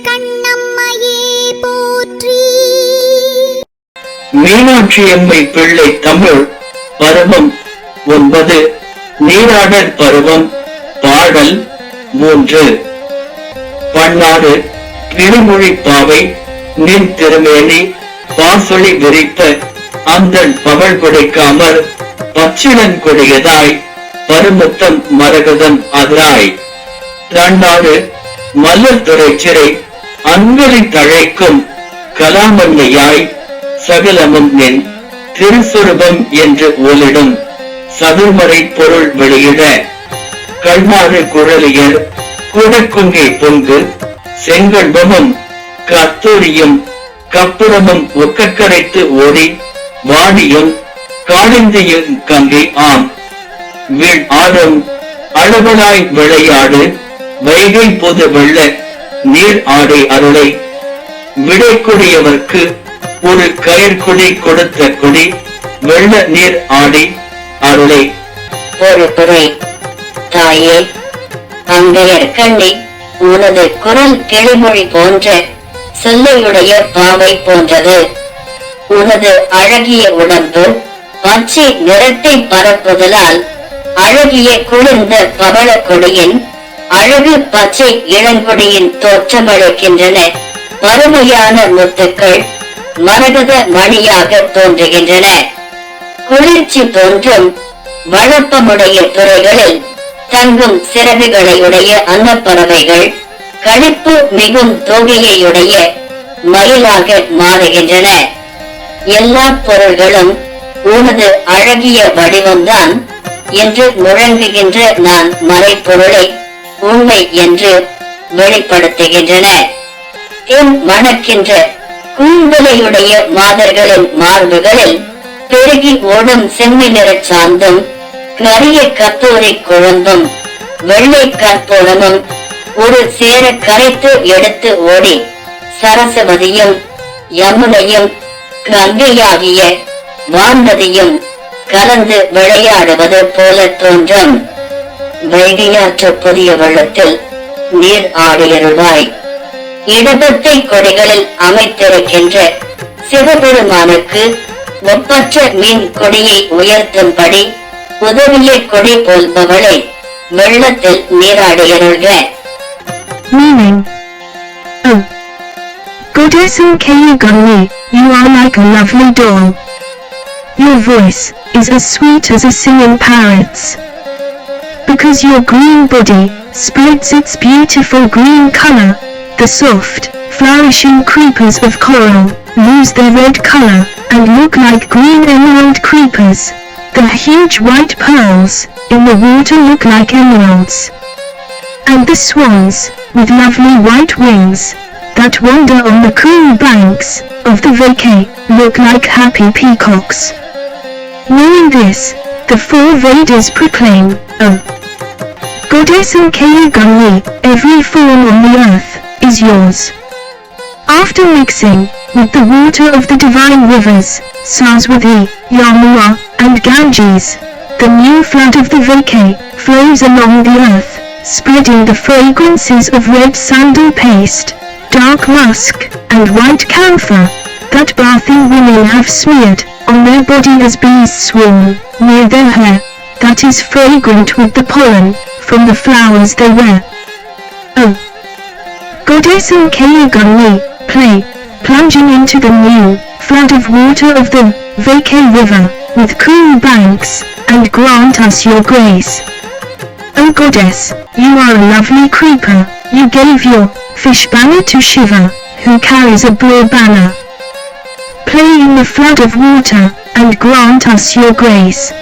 கண்ணம்மையே போற்றி. மீனாட்சி அம்மை பிள்ளை தமிழ் பருவம் 9 நீராடல் பருவம் பாடல் 3. பன்னாடு திருமொழி பாவை நின் திருமேனி பாசொலி விரிப்ப அந்தன் பவள் கொடைக்காமர் பச்சிலன் கொடியதாய் பருமுத்தம் மரகதம் அதிராய் தன்னாடு மலர் துறை சிறை அன்பரை தழைக்கும் கலாமன்மையாய் சகலமும் நின் திருசுரூபம் என்று ஓலிடும் சதுர்மறை பொருள் வெளியிட கண்ணாறு குழலியர் குடக்குங்கை பொங்கு செங்கல்பமும் கத்தூரியும் கப்புறமும் ஒக்கக்கரைத்து ஓடி வாடியும் காடிந்தையும் கங்கை ஆம் வீழ் ஆடும் அளவலாய் விளையாடு வைகை பொது வெள்ள நீர் ஆடை அருளை விடைக்குடியவர்க்கு ஒரு கயிர்குடி கொடுத்த குடி வெள்ள நீர் ஆடி அருளை. ஒரு துறை தாயே, அங்கையர் கண்ணி உனது குரல் கிளிமொழி போன்ற சொல்லையுடைய பாவை போன்றது. உனது அழகிய உடம்பு பச்சை நிறத்தை பரப்புதலால் அழகிய குளிர்ந்த பவள கொடியின் அழகு பச்சை இளங்கொடியின் தோற்றமளிக்கின்றன. பருமையான முத்துக்கள் மரகத மணியாக தோன்றுகின்றன. குளிர்ச்சி தோன்றும் வழப்பமுடைய துறைகளில் தங்கும் சிறகுகளையுடைய அன்னப்பறவைகள் களிப்பு மிகும் தோகையுடைய மயிலாக மாறுகின்றன. எல்லா பொருள்களும் உனது அழகிய வடிவம்தான் என்று முழங்குகின்ற நான் மறைப்பொருளை உண்மை என்று வெளிப்படுத்துகின்றன. தென் மணக்கின்ற கூந்தலையுடைய மாதர்களின் மார்புகளில் பெருகி ஓடும் செம்மி நிறச் சாந்தும் கரிய கத்தூரி குழம்பும் வெள்ளை கற்பூரமும் ஒரு சேர கரைத்து எடுத்து ஓடி சரஸ்வதியும் யமுனையும் கங்கையாகிய வான்மதியும் கலந்து விளையாடுவது போல தோன்றும். வைகையாற்று புதிய வெள்ளத்தில் நீர் ஆடியருள்வாய். இடபத்தை கொடிகளில் அமைத்திருக்கின்ற சிவபெருமானுக்கு ஒப்பற்ற மீன் கொடியை உயர்த்தும்படி உதவிய கொடி போல்பவளை வெள்ளத்தில் நீராடியருள்க. Meaning, oh, Goddess Nkayugani, you are like a lovely doll. Your voice is as sweet as a singing parrot's. Because your green body spreads its beautiful green color, the soft, flourishing creepers of coral lose their red color and look like green emerald creepers. The huge white pearls in the water look like emeralds. And the swans, with lovely white wings, that wander on the cool banks of the Vike, look like happy peacocks. Knowing this, the 4 Vedas proclaim, oh, Goddess Nkayugani, every form on the earth is yours. After mixing with the water of the divine rivers, Saraswati, Yamuna, and Ganges, the new flood of the Vike flows along the earth, spreading the fragrances of red sandal paste, dark musk, and white camphor that bathing women have smeared on their body as bees swarm near their hair, that is fragrant with the pollen from the flowers they wear. Oh, Goddess Nkayugani, plunging into the new flood of water of the Vike river with cool banks, and grant us your grace. O Goddess, you are a lovely creeper, you gave your fish banner to Shiva, who carries a blue banner. Play in the flood of water, and grant us your grace.